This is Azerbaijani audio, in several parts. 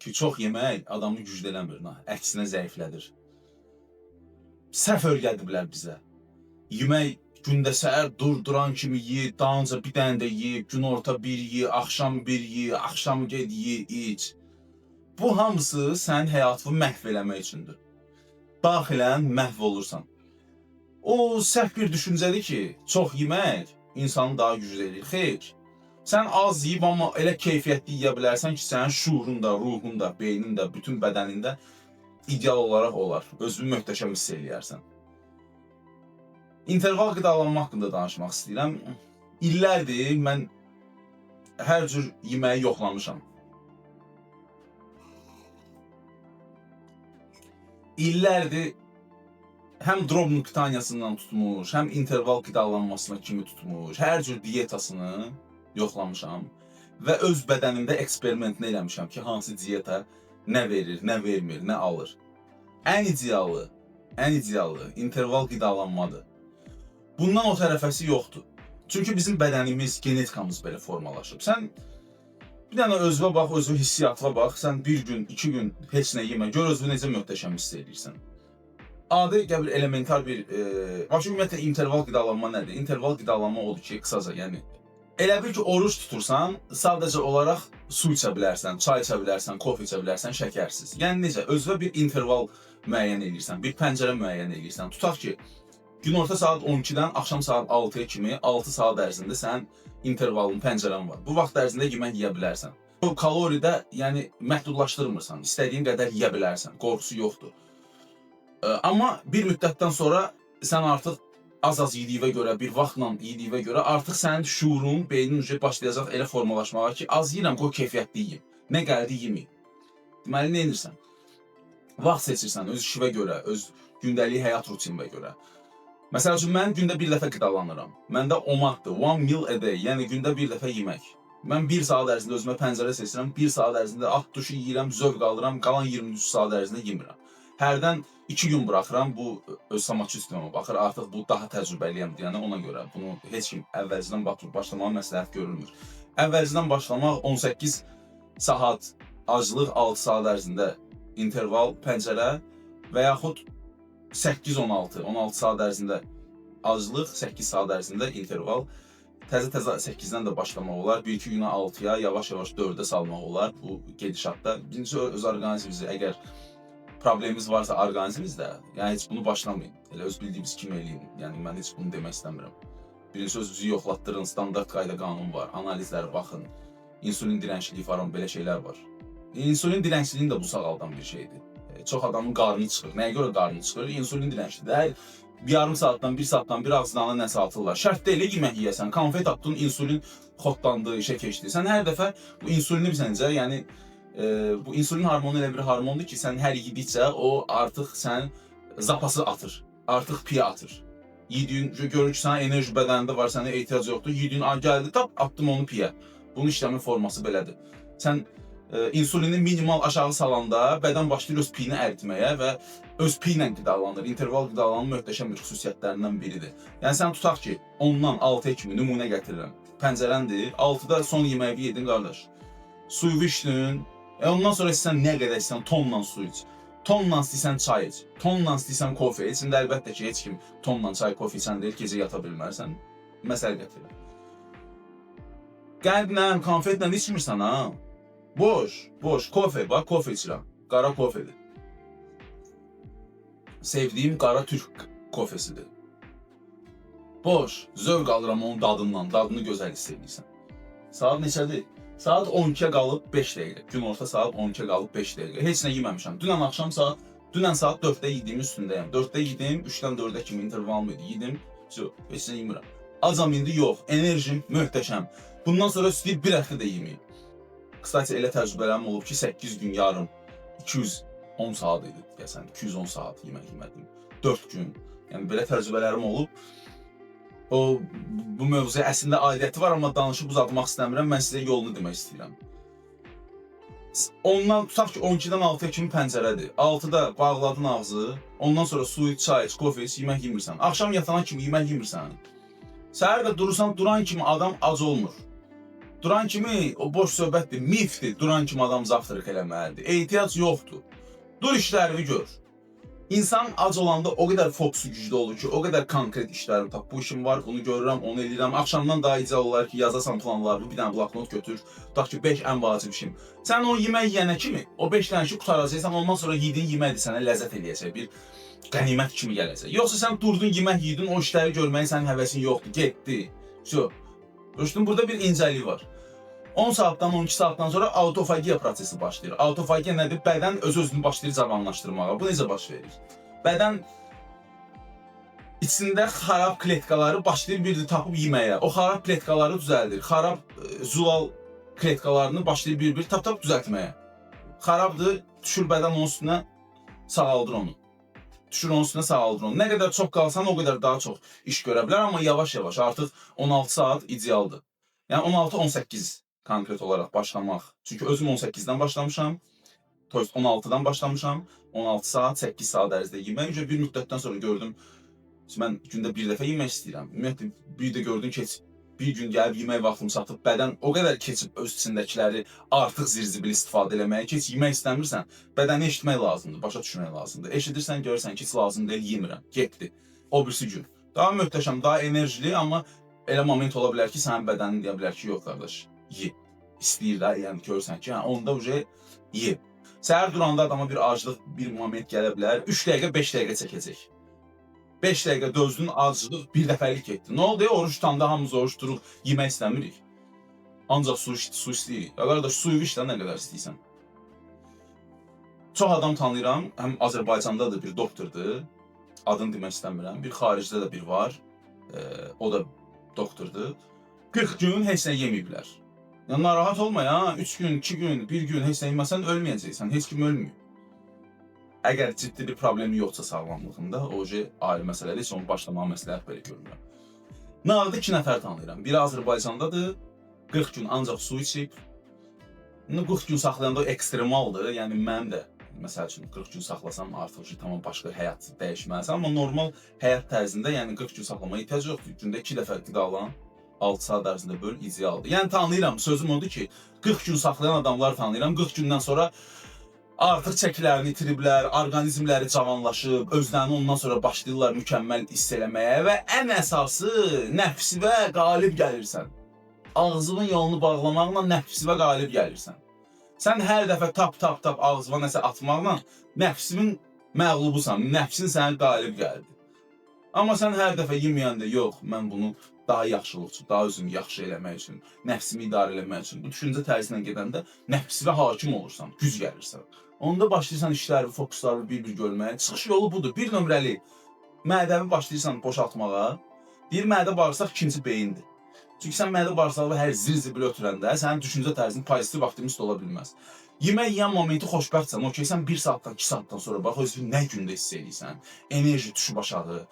ki, çox yemək adamı güclənmir, əksinə zəiflədir. Səhv öyrədiblər bizə. Yemək gündə səhər duran kimi ye, dalınca bir dənə də ye, günorta bir ye, axşam bir ye, axşam ged ye, iç. Bu hamısı sənin həyatını məhv eləmək üçündür. Daxilən məhv olursan. O səhv bir düşüncədir ki, çox yemək insanı daha güclü edir. Xeyr. Sən az yeyib, amma elə keyfiyyətli yeyə bilərsən ki, sənin şuurunda, ruhunda, beynində, bütün bədənində ideal olaraq olar. Özünü möhtəşəm hiss eləyərsən. İnterval qidalanma haqqında danışmaq istəyirəm. İllərdir mən hər cür yeməyi yoxlamışam. İllərdir həm drobnu pitaniyasından tutmuş, həm interval qidalanmasına kimi tutmuş, hər cür dietasını yoxlamışam və öz bədənimdə eksperimentini eləmişəm ki, hansı dieta nə verir, nə vermir, nə alır. Ən idealı interval qidalanmadır. Bundan o tərəfəsi yoxdur. Çünki bizim bədənimiz, genetikamız belə formalaşıb. Sən bir dənə özünə bax, özünə hissiyatına bax, sən bir gün, 2 gün heç nə yemə, gör özünü necə möhtəşəm hiss edirsən. Adi bir elementar bir, ümumiyyətlə interval qidalanma nədir? Interval qidalanma odur ki, qısaca, yəni elə bil ki, oruç tutursan, sadəcə olaraq su içə bilərsən, çay içə bilərsən, kofe içə bilərsən, şəkərsiz. Yəni necə? Özünə bir interval müəyyən edirsən, bir pəncərə müəyyən edirsən. Tutaq ki, günorta saat 12-dən axşam saat 6-ya kimi 6 saat ərzində sənin intervalın, pəncərən var. Bu vaxt ərzində yemək yeyə bilərsən. O kaloridə, yəni məhdudlaşdırmırsan, istədiyin qədər yeyə bilərsən, qorxusu yoxdur. Amma bir müddətdən sonra sən artıq az yediyinə görə, bir vaxtla yediyinə görə artıq sənin şuurun, beynin başlayacaq elə formalaşmağa ki, az yeyirəm, qoy keyfiyyətli yeyim. Nə gəldi yeməyim. Deməli, nə edirsən? Vaxt seçirsən öz işivə görə, öz gündəlik həyat rutinimə görə. Məsəl üçün, mən gündə bir dəfə qidalanıram. Məndə OMAD-dır, one meal a day, yəni gündə bir dəfə yemək. Mən 1 saat ərzində özümə pəncərə seçirəm, 1 saat ərzində duşu yeyirəm, zövq alıram, qalan 23 saat ərzində yemirəm. Hərdən 2 gün buraxıram, bu öz samaçüstümə baxır, artıq bu daha təcrübəliyəm deyənə ona görə. Bunu heç kim əvvəlcədən başlamağa məsləhət görülmür. Əvvəlcədən başlamaq 18 saat aclıq, 6 saat ərzində interval, pəncərə və yaxud 8-16, 16 saat ərzində aclıq, 8 saat ərzində interval. Təzə 8-dən də başlamaq olar, 1-2 günə 6-ya, yavaş-yavaş 4-ə salmaq olar bu gedişatda. Birinci öz orqanizmimizi, əgər problemimiz varsa orqanizmimizdə, yəni heç bunu başlamayın. Elə öz bildiyimiz kimi eləyin. Yəni mən heç bunu demək istəmirəm. Birinci özünüzü yoxlatdırın, standart qayda qanun var, analizlərə baxın. İnsulin dirənciliyi falan belə şeylər var. İnsulin dirənciliyi də bu sağaldan bir şeydir. Çox adamın qarnı çıxır. Nəyə görə qarnı çıxır? İnsulin dirənciliyidir. Bir yarım saatdan, 1 saatdan bir ağzından nəsə atırlar. Şərt deyil yemək yeyəsən. Konfet atdın, insulin xodlandı, işə keçdi. Sən hər dəfə bu insulini bilsəncə, yəni bu insulin hormonu elə bir hormondur ki, sən hər yedikcə o artıq sənin zapası atır. Artıq piyə atır. Yediyin, görür ki, sənin enerji bədənində var, sənə ehtiyac yoxdur. Yediyin gəldi, tap, atdım onu piyə. Bunun işləmə forması belədir. Sən insulini minimal aşağı salanda bədən başlayır öz piyini əritməyə və öz piyinlə qidalanır. İnterval qidalanma möhtəşəm bir xüsusiyyətlərindən biridir. Yəni sən tutaq ki, 10-dan 6-ya kimi nümunə gətirirəm. Pəncərəndir, 6-da son yeməyi yedin qardaş. Suyu içdin, ondan sonra istəysən nə qədər istəysən tonla su iç. Tonla istəysən çay iç, tonla istəysən kofe iç. İçində əlbəttə ki, heç kim tonla çay, kofe içən deyil, gecə yata bilmərsən. Məsəl gətirir. Qəlblə, konfetlə içmirsən ha? Boş, kofe, bax, kofe içirəm. Qara kofedir. Sevdiyim qara türk kofesidir. Boş, zövq alıram onun dadından, dadını gözəl hiss edirsən. Saat neçədir? Saat 12-yə qalıb 5 dəqiqə. Günorta saat 12-yə qalıb 5 dəqiqə. Heç nə yeməmişəm. Dünən saat 4-də yediyimin üstündəyəm. 4-də yedim, 3-dən 4-ə kimi intervalım idi. Yedim, heç nə yemirəm. Acam indi yox, enerjim möhtəşəm. Bundan sonra istəyib bir həftə də yeməyim. Qısaca elə təcrübələrim olub ki, 8 gün yarım, 210 saat idi, deyəsən, 210 saat yemək yemədim. 4 gün, yəni belə təcrübələrim olub. Bu mövzuya əslində aidiyyəti var, amma danışıb uzatmaq istəmirəm, mən sizə yolunu demək istəyirəm. Ondan tutaq ki, 12-dən 6-ya kimi pəncərədir. 6-da bağladın ağzı, ondan sonra su iç, çay iç, kofe iç, yemək yemirsən. Axşam yatana kimi yemək yemirsən. Səhər də duran kimi adam ac olmur. Duran kimi o boş söhbətdir, mifdir. Duran kimi adam zavtırıq eləməlidir. Ehtiyac yoxdur. Dur işlərini gör. İnsan ac olanda o qədər fokusu güclü olur ki, o qədər konkret işlərim tap. Bu işim var, bunu görürəm, onu eləyirəm. Axşamdan daha ideal olar ki, yazasan planlarını, bir dənə bloknot götür. Tutaq ki, 5 ən vacib işim. Sən o yemək yeyənə kimi o 5 dənə işi qutaracaqsan, ondan sonra yediyin yeməkdir sənə ləzzət eləyəcək, bir qənimət kimi gələcək. Yoxsa sən durdun, yemək yedin, o işləri görməyin sənin həvəsin yoxdur, getdi. Görüşdün, burada bir incəlik var. 10 saatdan, 12 saatdan sonra autofagiya prosesi başlayır. Autofagiya nədir? Bədən öz-özünü başlayır cavanlaşdırmağa. Bu necə baş verir? Bədən içində xarab kletkaları başlayır bir tapıb yeməyə. O xarab kletkaları düzəldir. Xarab zulal kletkalarını başlayır bir tap düzəltməyə. Xarabdır, düşür bədən onun üstünə, sağaldır onu. Düşür onun üstünə, sağaldır onu. Nə qədər çox qalsan, o qədər daha çox iş görə bilər, amma yavaş-yavaş artıq 16 saat idealdır. Yəni 16-18 konkret olaraq başlamaq. Çünki özüm 18-dən başlamışam, 16-dan başlamışam, 16 saat, 8 saat ərzində yemək. Bir müddətdən sonra gördüm, mən gündə bir dəfə yemək istəyirəm. Ümumiyyətlə, bir də gördüm ki, bir gün gəlib yemək vaxtımı satıb, bədən o qədər keçib öz içindəkiləri artıq zirzibil istifadə eləməyə ki, heç yemək istəmirsən, bədəni eşitmək lazımdır, başa düşmək lazımdır. Eşidirsən, görürsən ki, heç lazım deyil, yemirəm, getdi. O birisi gün. Daha möhtəşəm, daha enerjili, amma elə moment ola bilər ki, sənin bədənin deyə bilər ki, yox qardaş, ye. İstəyir də, yəni görürsən ki, onda uca ye. Səhər duranda adama bir aclıq, bir moment gələ bilər, 3 dəqiqə, 5 dəqiqə çəkəcək. 5 dəqiqə dözdün, aclıq bir dəfəlik getdi. Nə oldu? Oruç tutanda hamımız oruç duruq, yemək istəmirik. Ancaq su istəyirik. Ya qardaş, suyu iç də nə qədər istəyirsən. Çox adam tanıyıram, həm Azərbaycanda da bir doktordur, adını demək istəmirəm, bir xaricdə də bir var, o da doktordur. 40 gün heç nə yeməyiblər. Yəni, narahat olma ya, 3 gün, 2 gün, 1 gün heç nə yeməsən ölməyəcəksən, heç kim ölmüyor. Əgər ciddi bir problemi yoxsa sağlamlığında, o ayrı məsələdir, heç onu başlamağa məsləhət belə görmürəm. Nağdı 2 nəfər tanıyıram. Biri Azərbaycandadır, 40 gün ancaq su içib. 40 gün saxlayanda o ekstremaldır, yəni mənim də, məsəl üçün 40 gün saxlasam artıq tamam başqa həyat dəyişməlisən, amma normal həyat tərzində, yəni 40 gün saxlamaya ehtiyac yoxdur. Gündə 2 dəfə qidalan, 6 saat ərzində böl, idealdır. Yəni tanıyıram, sözüm odur ki, 40 gün saxlayan adamlar tanıyıram, 40 gündən sonra artıq çəkilərini itiriblər, orqanizmləri cavanlaşıb, özlərini ondan sonra başlayırlar mükəmməl hiss eləməyə və ən əsası nəfsivə qalib gəlirsən. Ağzının yolunu bağlamaqla nəfsivə qalib gəlirsən. Sən hər dəfə tap ağzına nəsə atmaqla nəfsimin məğlubusan, nəfsin sənə qalib gəldi. Amma sən hər dəfə yeməyəndə yox, mən bunu daha yaxşılıq üçün, daha özümü yaxşı eləmək üçün, nəfsimi idarə eləmək üçün, bu düşüncə tərzinə gedəndə nəfsivə hakim olursan, güc gəlirsən. Onda başlayırsan işləri, fokusları bir-bir görməyə. Çıxış yolu budur. Bir nömrəli mədəvi başlayırsan boşaltmağa. Bir mədə bağırsaq, ikinci beyindir. Çünki sən mədə bağırsaqla hər zir-zibil ötürəndə sənin düşüncə tərzin pozitiv optimist ola bilməz. Yemək yeyən momenti xoşbəxtsən, okey, sən 1 saatdan, 2 saatdan sonra bax, özünü nə gündə hiss edirsən, enerji düşüb aşağı,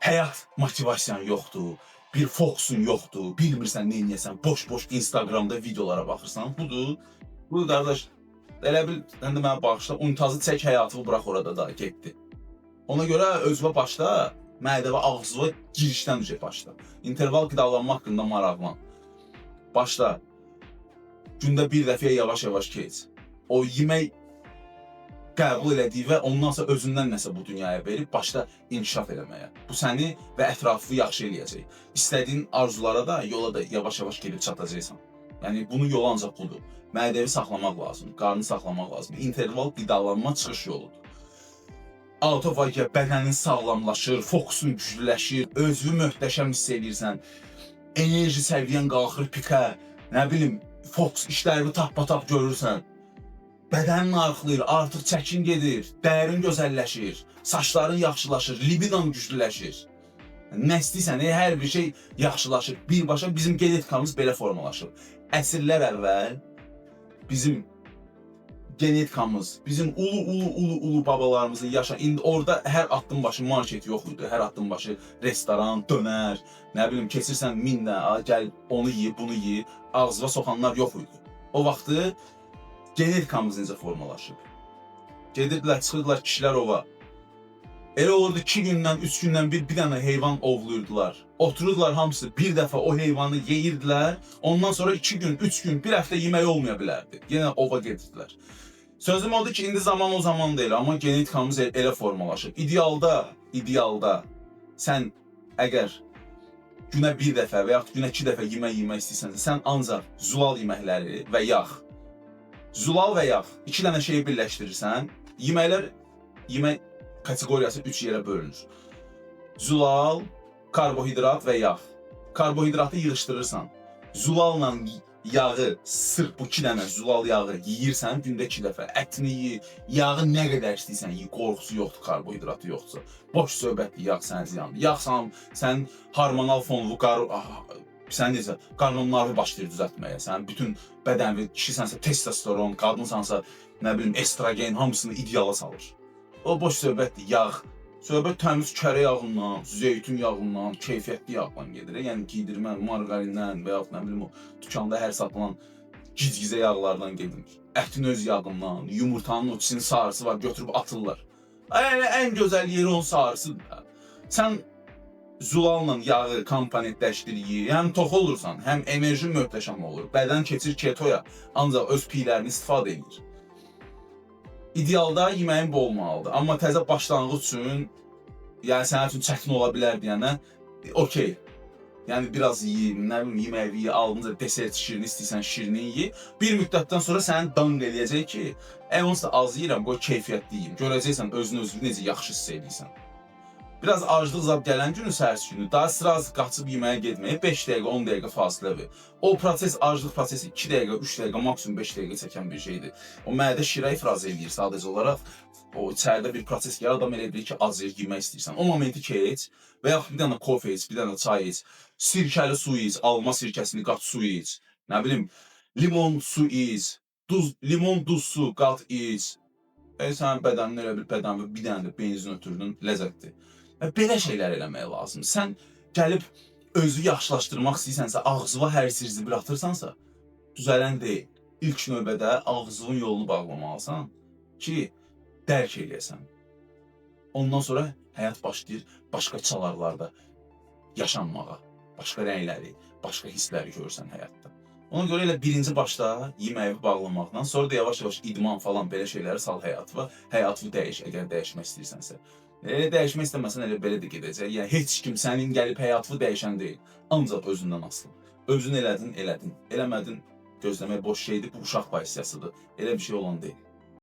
həyat motivasiyan yoxdur, bir fokusun yoxdur, bilmirsən nə edəsən, boş-boş Instagramda videolara baxırsan, budur. Bu qardaş, elə bil, sən də mənə bağışla, unitazı çək, həyatımı bırax orada da, getdi. Ona görə özünə başla, mədəvə, ağzıva girişdən başla. İnterval qidalanma haqqında maraqlan. Başla, gündə bir dəfəyə yavaş-yavaş keç. O yemək qəbul elədiyi və ondan sonra özündən nəsə bu dünyaya verib, başla inkişaf eləməyə. Bu səni və ətrafı yaxşı eləyəcək. İstədiyin arzulara da, yola da yavaş-yavaş gedib çatacaqsan. Yəni, bunun yolu ancaq budur. Mədəvi saxlamaq lazımdır, qarnı saxlamaq lazımdır. İnterval qidalanma çıxış yoludur. Autofagiya bədənin sağlamlaşır, fokusun güclüləşir, özünü möhtəşəm hiss edirsən, enerji səviyyən qalxır pikə, nə bilim, fokus işlərini tap-tap görürsən. Bədənin arxlayır, artıq çəkin gedir, dərin gözəlləşir, saçların yaxşılaşır, libidon güclüləşir. Nə istəyirsən, hər bir şey yaxşılaşır. Birbaşa bizim genetikamız belə formalaşır. Əsrlər əvvəl bizim genetikamız, bizim ulu babalarımızın indi orada hər addım başı market yox idi, hər addım başı restoran, dönər, nə bilim, keçirsən 1000 də, gəl onu ye, bunu ye, ağzına soxanlar yox idi. O vaxtı genetikamız necə formalaşıb. Gedirdilər, çıxırdılar kişilər ova. Elə olurdu 2 gündən, 3 gündən bir dənə heyvan ovluyurdular. Otururdular hamısı bir dəfə o heyvanı yeyirdilər. Ondan sonra 2 gün, 3 gün, bir həftə yemək olmaya bilərdi. Yenə ova gedirdilər. Sözüm odur ki, indi zaman o zaman deyil, amma genetikamız elə formalaşıb. İdealda sən əgər günə bir dəfə və yaxud günə 2 dəfə yemək yemək istəyirsənsə, sən ancaq zulal yeməkləri və yağ. Zulal və yağ, 2 dənə şeyi birləşdirirsən, yemək kateqoriyası 3 yerə bölünür. Zulal, karbohidrat və yağ. Karbohidratı yığışdırırsan, zulalla yağı, sırf bu 2 dənə zulal yağı yeyirsən gündə 2 dəfə. Ətini ye, yağı nə qədər istəyirsən ye, qorxusu yoxdur, karbohidratı yoxdursa. Boş söhbətdir, yağ sənin ziyandır. Yağ sən hormonal fonlu sən necə qanunları başlayır düzəltməyə. Sən bütün bədəni, kişisənsə testosteron, qadınsansa nə bilim estrogen hamısını ideala salır. O boş söhbətdir, yağ. Söhbət təmiz kərə yağından, zeytun yağından, keyfiyyətli yağdan gedir. Yəni giydirmə, marqarindən və yaxud nə bilim o dükanda hər satılan gizgizə yağlardan gedir. Ətin öz yağından, yumurtanın o içinin sarısı var, götürüb atırlar. Ən gözəl yeri onun sarısıdır. Sən zulalla yağı komponentləşdirir, həm tox olursan, həm enerjin möhtəşəm olur. Bədən keçir ketoya, ancaq öz piylərini istifadə edir. İdealda yeməyin bol olmalıdır. Amma təzə başlanğıc üçün, yəni sənin üçün çətin ola bilər deyənə, okey. Yəni biraz ye, nə bilim yeməyi ye, aldınca desert şirini istəyirsən şirini ye. Bir müddətdən sonra səni danq eləyəcək ki, onsuz da az yeyirəm, qoy keyfiyyətli yeyim. Görəcəksən özünü necə yaxşı hiss edirsən. Biraz aclıq zad gələn günü, səhərsi günü, daha sıraz qaçıb yeməyə getməyə 5 dəqiqə, 10 dəqiqə fasilə ver. O proses, aclıq prosesi 2 dəqiqə, 3 dəqiqə, maksimum 5 dəqiqə çəkən bir şeydir. O mədə şirə ifraz edir sadəcə olaraq. O içəridə bir proses gəlir, adam elə bilir ki, az yemək istəyirsən. O momenti keç və yaxud bir dənə kofe iç, bir dənə çay iç, sirkəli su iç, alma sirkəsini qat su iç, nə bilim, limon su iç, limon duz su qat iç. Sənin bədənin elə bir dənə də benzin ötürdün, ləzzətdir. Belə şeylər eləmək lazımdır. Sən gəlib özü yaxşılaşdırmaq istəyirsənsə, ağzına hər zirzibil atırsansa, düzələn deyil. İlk növbədə ağzının yolunu bağlamalısan ki, dərk eləyəsən. Ondan sonra həyat başlayır başqa çalarlarda yaşanmağa, başqa rəngləri, başqa hissləri görürsən həyatda. Ona görə elə birinci başda yeməyi bağlamaqdan, sonra da yavaş-yavaş idman falan belə şeyləri sal həyatını dəyiş, əgər dəyişmək istəyirsənsə. Elə dəyişmək istəməsən elə belə də gedəcək. Yəni heç kim sənin gəlib həyatını dəyişən deyil. Ancaq özündən asılı. Özün elədin. Eləmədin, gözləmək boş şeydir. Bu uşaq pozisyasıdır. Elə bir şey olan deyil.